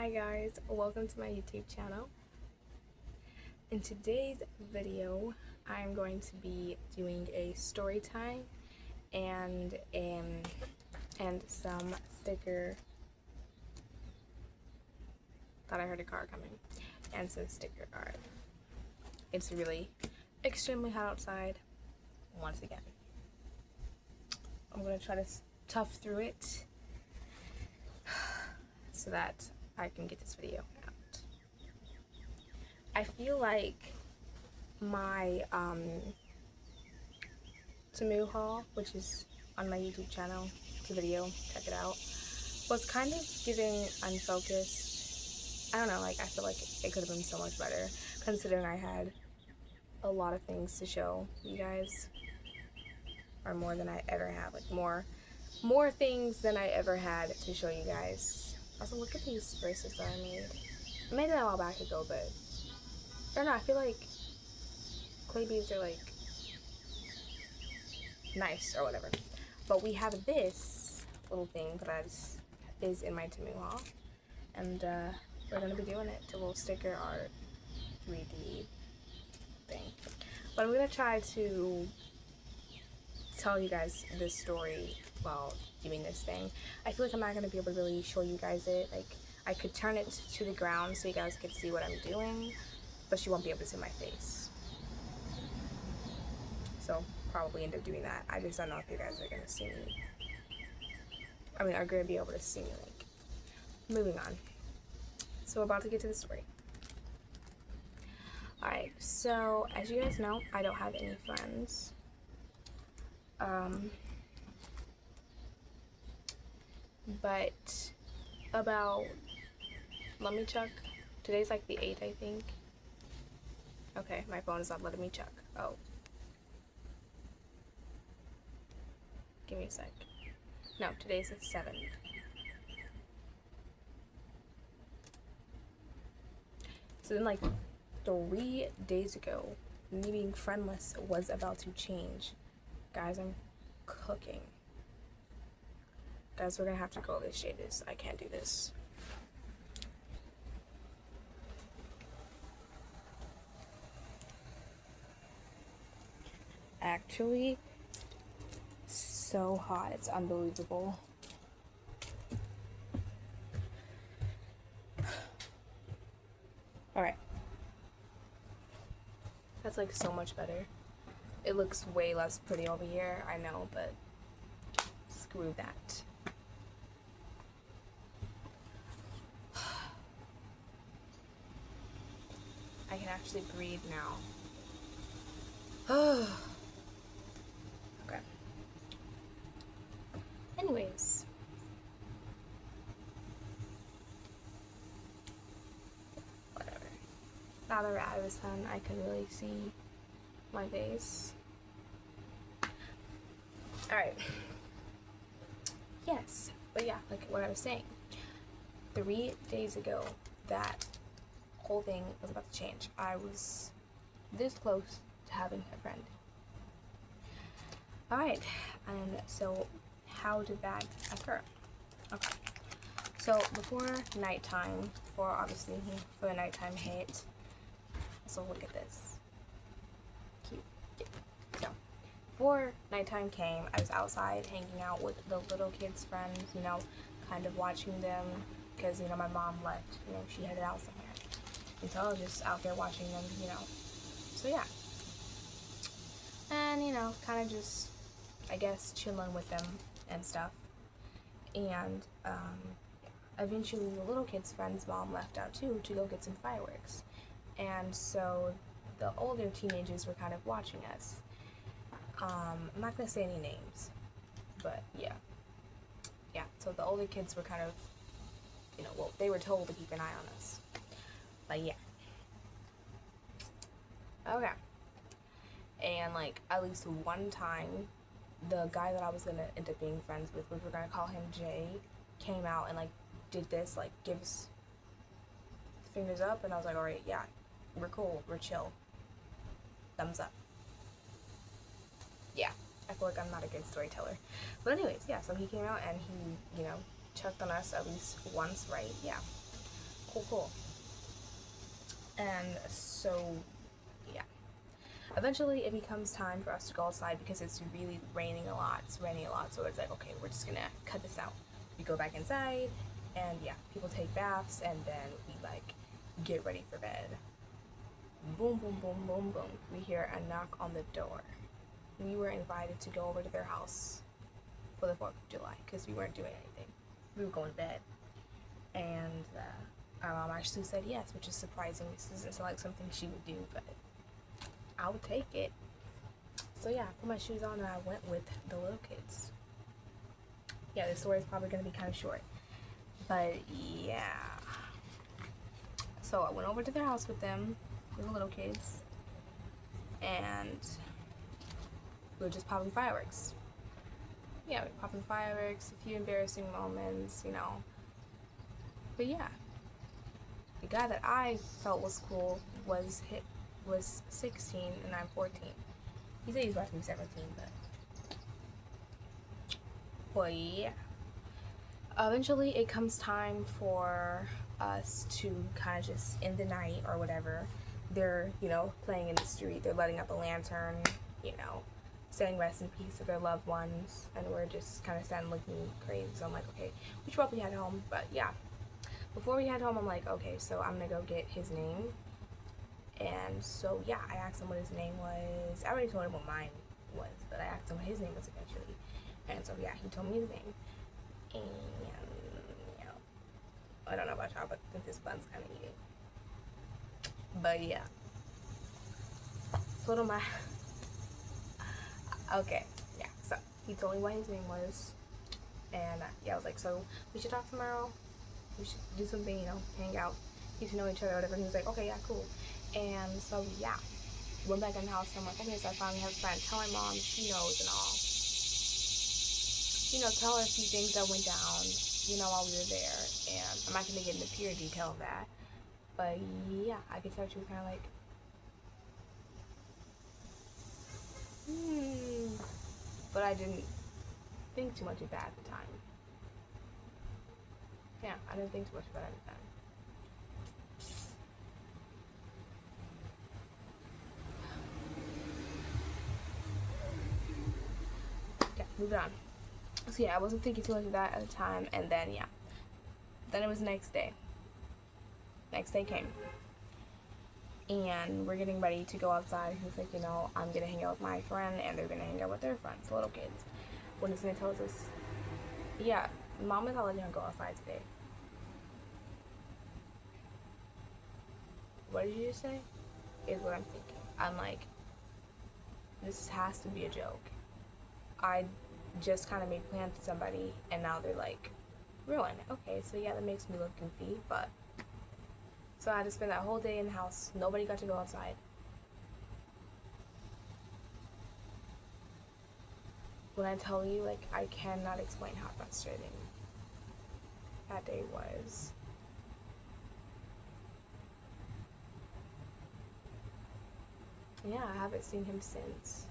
Hi guys, welcome to my YouTube channel. In today's video, I'm going to be doing a story time and some sticker. Thought I heard a car coming. And some sticker art. It's really extremely hot outside. Once again, I'm gonna try to tough through it so that I can get this video out. I feel like my Temu haul, which is on my YouTube channel, it's a video, check it out, was kind of giving unfocused. I don't know, like I feel like it could have been so much better considering I had a lot of things to show you guys, or more than I ever have, like more things than I ever had to show you guys. Also, look at these bracelets that I made. I made them a while back ago, but I don't know, I feel like clay beads are like nice or whatever. But we have this little thing that is in my Temu haul, and we're gonna be doing it. It's a little sticker art 3D thing. But I'm gonna try to tell you guys this story while doing this thing. I feel like I'm not gonna be able to really show you guys it. Like, I could turn it to the ground so you guys could see what I'm doing, but you won't be able to see my face. So probably end up doing that. I just don't know if you guys are gonna see me. I mean, are gonna be able to see me. Like, moving on. So we're about to get to the story. Alright, so as you guys know, I don't have any friends. But about, let me check. Today's like the 8th, I think. Okay, my phone is not letting me check. Oh. Give me a sec. No, today's the 7th. So then like 3 days ago, me being friendless was about to change. Guys, I'm cooking. Guys, we're gonna have to go this shaded. I can't do this. Actually, so hot, it's unbelievable. Alright. That's like so much better. It looks way less pretty over here, I know, but screw that. I can actually breathe now. Okay. Anyways. Whatever. Now that we're out of the sun, I can really see my face. Alright. Yes. But yeah, like what I was saying. 3 days ago, that whole thing was about to change. I was this close to having a friend. Alright, and so how did that occur? Okay, so before nighttime, for the nighttime hit, so look at this. Cute. Yeah. So, before nighttime came, I was outside hanging out with the little kids' friends, you know, kind of watching them, because, you know, my mom left, you know, she headed out somewhere. And so I was just out there watching them, you know. So yeah. And, you know, kind of just, I guess, chilling with them and stuff. And eventually the little kid's friend's mom left out too to go get some fireworks. And so the older teenagers were kind of watching us. I'm not going to say any names, but yeah. Yeah, so the older kids were kind of, you know, well, they were told to keep an eye on us. But yeah. Okay. And like at least one time, the guy that I was gonna end up being friends with, we were gonna call him Jay, came out and like did this, like gives fingers up, and I was like, alright, yeah, we're cool, we're chill. Thumbs up. Yeah. I feel like I'm not a good storyteller. But anyways, yeah, so he came out and he, you know, checked on us at least once, right? Yeah. Cool. And so, yeah. Eventually, it becomes time for us to go outside because it's really raining a lot. It's raining a lot, so it's like, okay, we're just gonna cut this out. We go back inside, and yeah, people take baths, and then we like get ready for bed. Boom, boom, boom, boom, boom. We hear a knock on the door. We were invited to go over to their house for the 4th of July because we weren't doing anything. We were going to bed. And our mom actually said yes, which is surprising. This doesn't sound like something she would do, but I would take it. So yeah, I put my shoes on and I went with the little kids. Yeah, this story is probably going to be kind of short. But yeah. So I went over to their house with them, with the little kids. And we were just popping fireworks. Yeah, we were popping fireworks, a few embarrassing moments, you know. But yeah. The guy that I felt was cool was 16 and I'm 14. He said he's about to be 17, but yeah. Eventually, it comes time for us to kind of just end the night or whatever. They're, you know, playing in the street. They're lighting up a lantern, you know, saying rest in peace to their loved ones, and we're just kind of standing looking crazy. So I'm like, okay, we should probably head home, but yeah. Before we head home, I'm like, okay, so I'm gonna go get his name. And so, yeah, I asked him what his name was. I already told him what mine was, but I asked him what his name was eventually. And so, yeah, he told me his name. And, you know, I don't know about y'all, but I think this bun's kind of eating. But, yeah. So, what am I? Okay, yeah. So, he told me what his name was. And, yeah, I was like, so, we should talk tomorrow. We should do something, you know, hang out, get to know each other or whatever. And he was like, okay, yeah, cool. And so, yeah, went back in the house and I'm like, okay, so I finally have a friend. Tell my mom, she knows and all. You know, tell her a few things that went down, you know, while we were there. And I'm not going to get into pure detail of that. But, yeah, I could tell she was kind of like, But I didn't think too much of that at the time. Yeah, I didn't think too much about it at the time. Yeah, moving on. So yeah, I wasn't thinking too much of that at the time, and then yeah. Then it was the next day. Next day came. And we're getting ready to go outside. He's like, you know, I'm gonna hang out with my friend and they're gonna hang out with their friends, little kids. When it's gonna tell us, yeah, mom is not letting her go outside today. What did you just say? Is what I'm thinking. I'm like, this has to be a joke. I just kind of made plans with somebody and now they're like, ruined. Okay, so yeah, that makes me look goofy, but so I had to spend that whole day in the house. Nobody got to go outside. When I tell you, like, I cannot explain how frustrating that day was. Yeah, I haven't seen him since.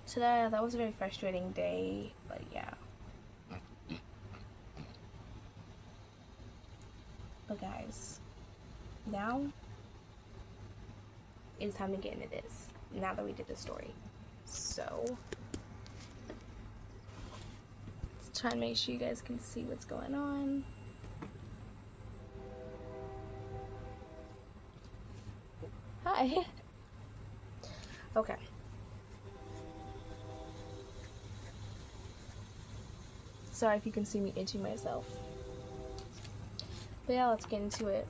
So that was a very frustrating day, but yeah. But guys, now it's time to get into this. Now that we did the story, so let's try and make sure you guys can see what's going on. Hi. Okay. Sorry if you can see me itching myself. But yeah, let's get into it.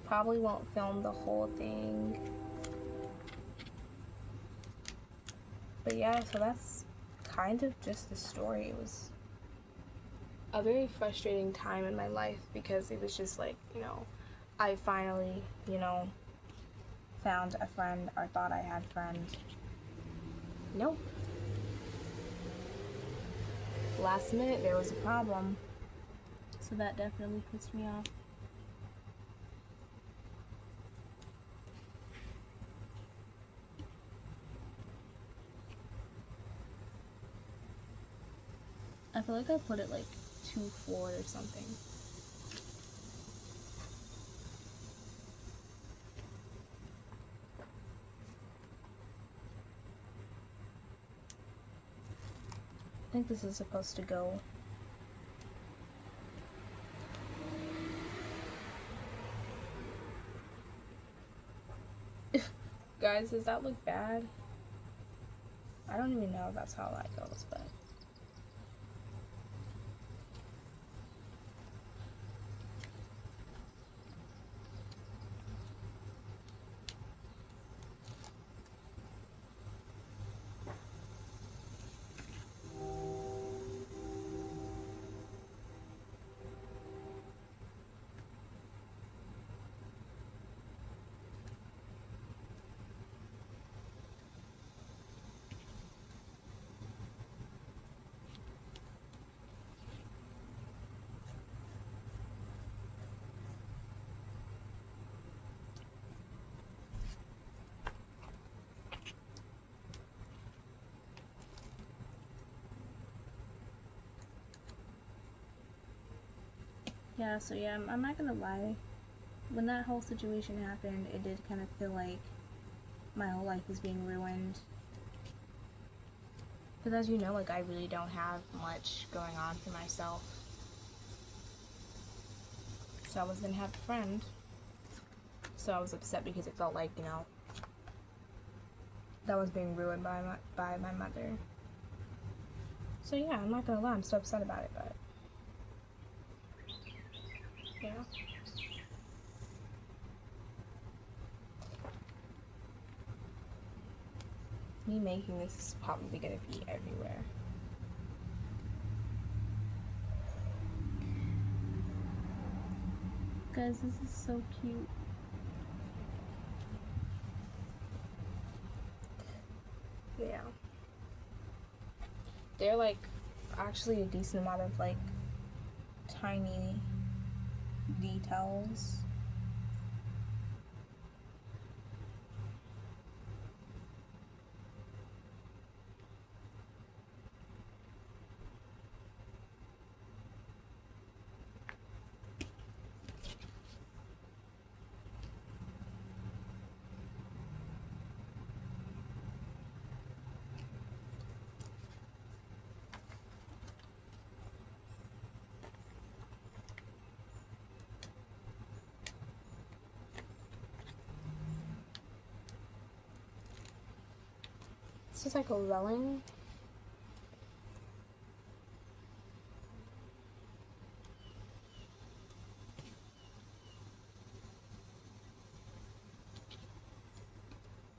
Probably won't film the whole thing. But yeah, so that's kind of just the story. It was a very frustrating time in my life because it was just like, you know, I finally, you know, found a friend or thought I had a friend. Nope. Last minute there was a problem. So that definitely pissed me off. I feel like I put it like too forward or something. I think this is supposed to go. Guys, does that look bad? I don't even know if that's how that goes, but. Yeah, so yeah, I'm not gonna lie. When that whole situation happened, it did kind of feel like my whole life was being ruined. Because as you know, like, I really don't have much going on for myself. So I was gonna have a friend. So I was upset because it felt like, you know, that was being ruined by my mother. So yeah, I'm not gonna lie, I'm so upset about it, but yeah. Me making this is probably gonna be everywhere. Guys, this is so cute. Yeah. They're like actually a decent amount of like tiny details. This is like a welling.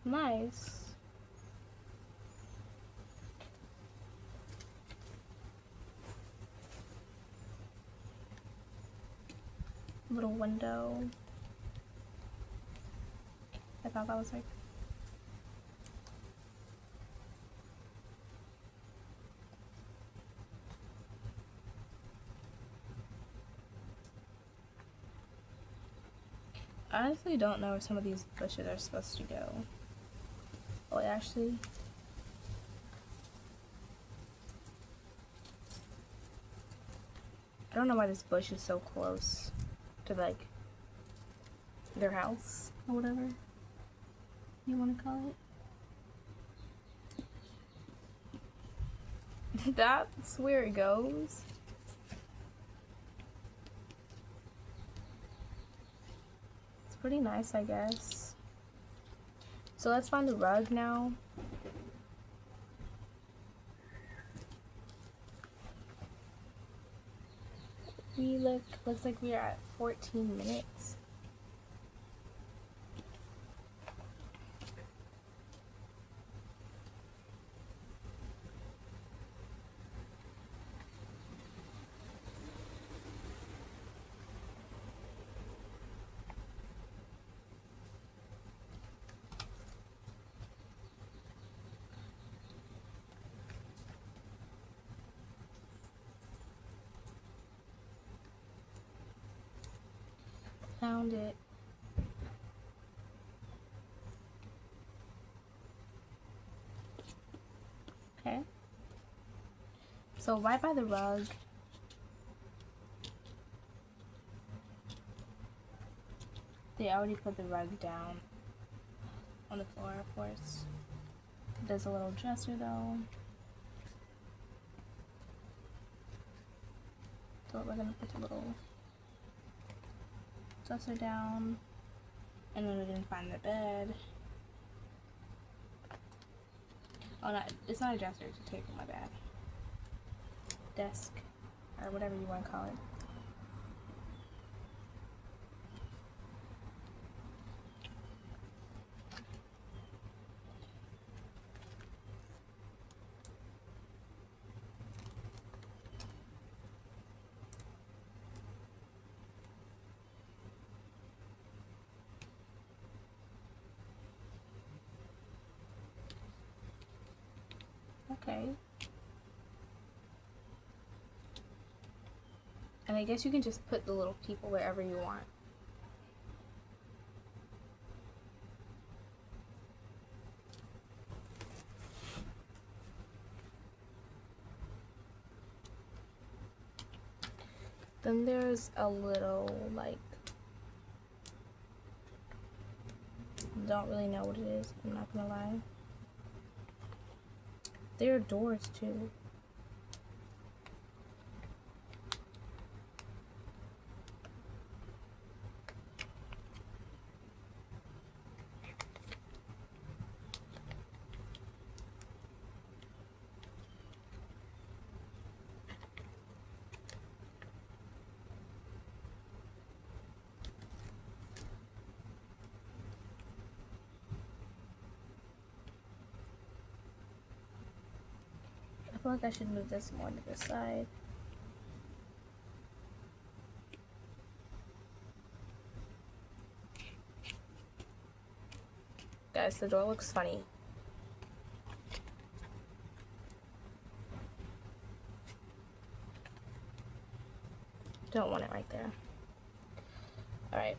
Nice. Little window. I thought that was like I honestly don't know where some of these bushes are supposed to go. Oh, actually. I don't know why this bush is so close to like their house or whatever you want to call it. That's where it goes. It's pretty nice, I guess. So let's find the rug now. Looks like we are at 14 minutes. Found it. Okay. So right by the rug, they already put the rug down on the floor, of course. There's a little dresser though. So we're gonna put a little dresser down, and then we're gonna find the bed. Oh no, it's not a dresser, it's a table, my bad. Desk, or whatever you want to call it. Okay. And I guess you can just put the little people wherever you want. Then there's a little, like, don't really know what it is, I'm not gonna lie. There are doors too. I feel like I should move this more to the side. Guys, the door looks funny. Don't want it right there. Alright.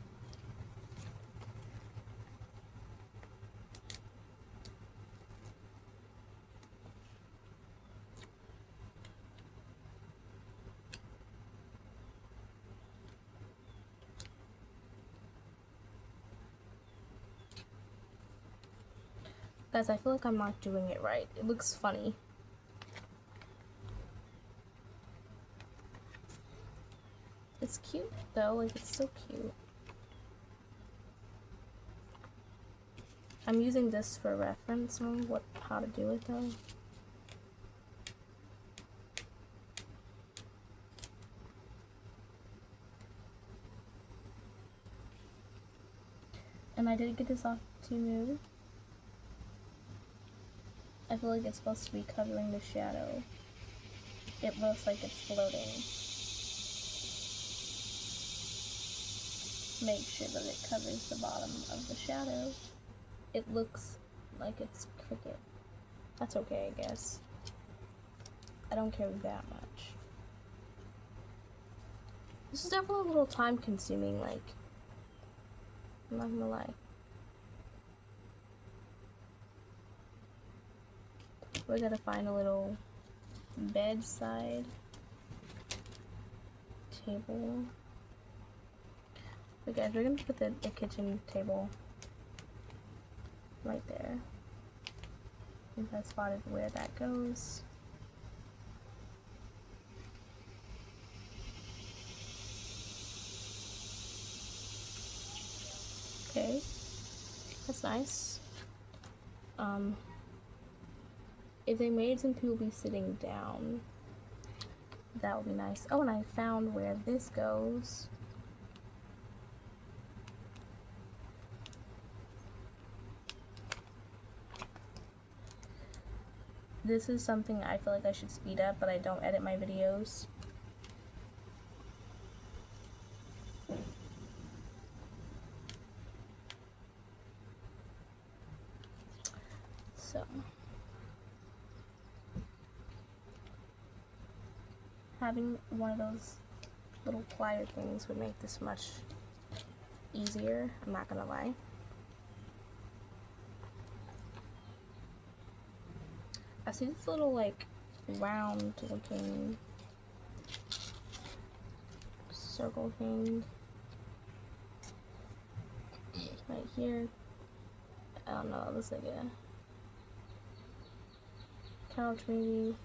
Guys, I feel like I'm not doing it right. It looks funny. It's cute though, like it's so cute. I'm using this for reference on how to do it though. And I did get this off Temu. I feel like it's supposed to be covering the shadow. It looks like it's floating. Make sure that it covers the bottom of the shadow. It looks like it's crooked. That's okay, I guess. I don't care that much. This is definitely a little time consuming, like, I'm not gonna lie. We gotta find a little bedside table. But guys, we're gonna put the kitchen table right there. I think I spotted where that goes. Okay, that's nice. If they made some people be sitting down, that would be nice. Oh, and I found where this goes. This is something I feel like I should speed up, but I don't edit my videos. So, having one of those little plier things would make this much easier, I'm not gonna lie. I see this little, like, round looking circle thing right here. I don't know, it looks like a couch maybe.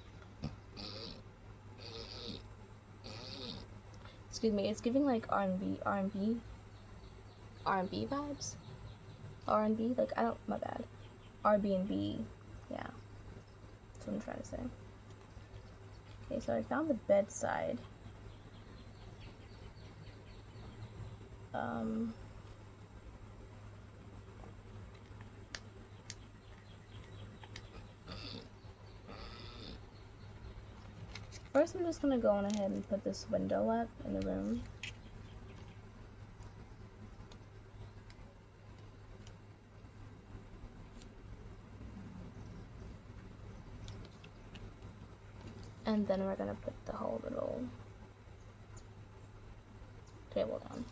Excuse me, it's giving like R&B vibes. R&B, like I don't, my bad. Airbnb, yeah. That's what I'm trying to say. Okay, so I found the bedside. First I'm just gonna go on ahead and put this window up in the room. And then we're gonna put the whole little table down.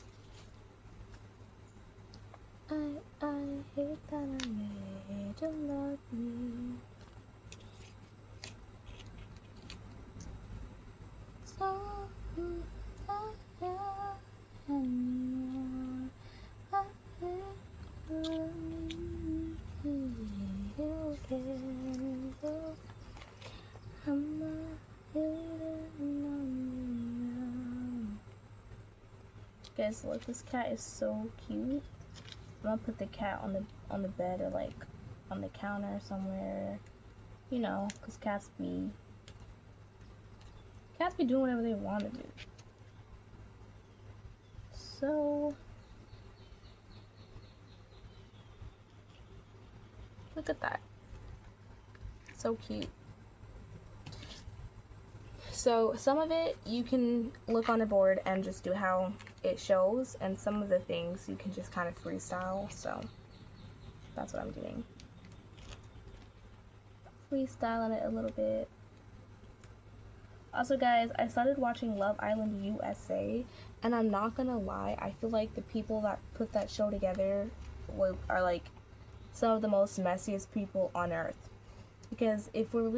I hate that I made you love me. So guys, look, this cat is so cute. I'm gonna put the cat on the bed or like on the counter somewhere, you know, because cats be doing whatever they want to do. So look at that, so cute. So some of it you can look on the board and just do how it shows, and some of the things you can just kind of freestyle, so that's what I'm doing. Freestyling it a little bit. Also guys, I started watching Love Island USA, and I'm not gonna lie, I feel like the people that put that show together are like some of the most messiest people on earth. Because if you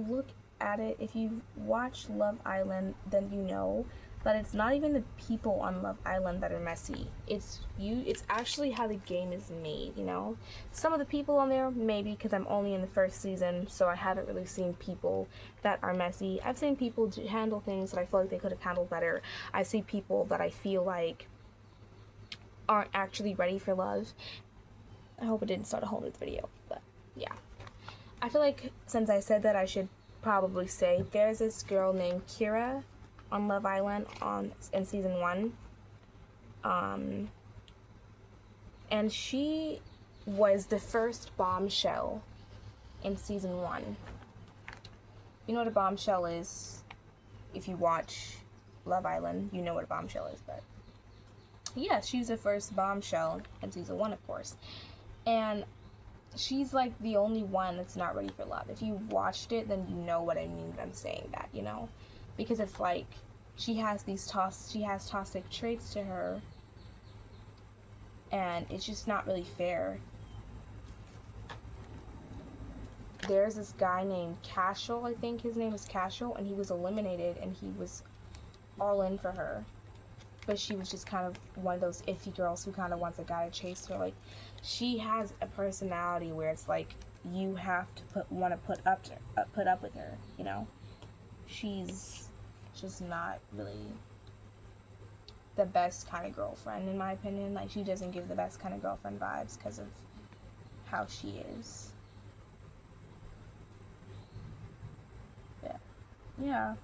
look at it, if you watch Love Island, then you know that it's not even the people on Love Island that are messy. It's actually how the game is made, you know? Some of the people on there, maybe because I'm only in the first season, so I haven't really seen people that are messy. I've seen people handle things that I feel like they could have handled better. I see people that I feel like aren't actually ready for love. I hope it didn't start a whole new video, but yeah. I feel like since I said that, I should probably say there's this girl named Kira on Love Island in season 1, and she was the first bombshell in season 1. You know what a bombshell is? If you watch Love Island, you know what a bombshell is, but yeah, she was the first bombshell in season 1, of course, and she's like the only one that's not ready for love. If you watched it, then you know what I mean when I'm saying that, you know? Because it's like she has toxic traits to her, and it's just not really fair. There's this guy named Cashel, I think his name is Cashel, and he was eliminated, and he was all in for her. But she was just kind of one of those iffy girls who kind of wants a guy to chase her. Like, she has a personality where it's like you have to put up with her, you know? She's just not really the best kind of girlfriend, in my opinion. Like, she doesn't give the best kind of girlfriend vibes because of how she is. Yeah.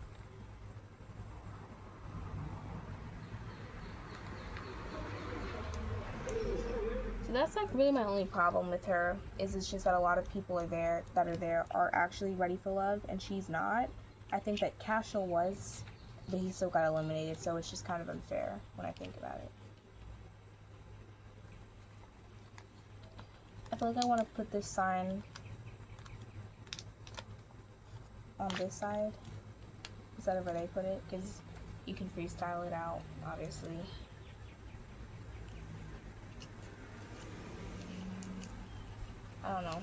So that's like really my only problem with her, is it's just that a lot of people that are there are actually ready for love, and she's not. I think that Cashel was, but he still got eliminated, so it's just kind of unfair when I think about it. I feel like I want to put this sign on this side instead of where they put it, because you can freestyle it out, obviously. I don't know.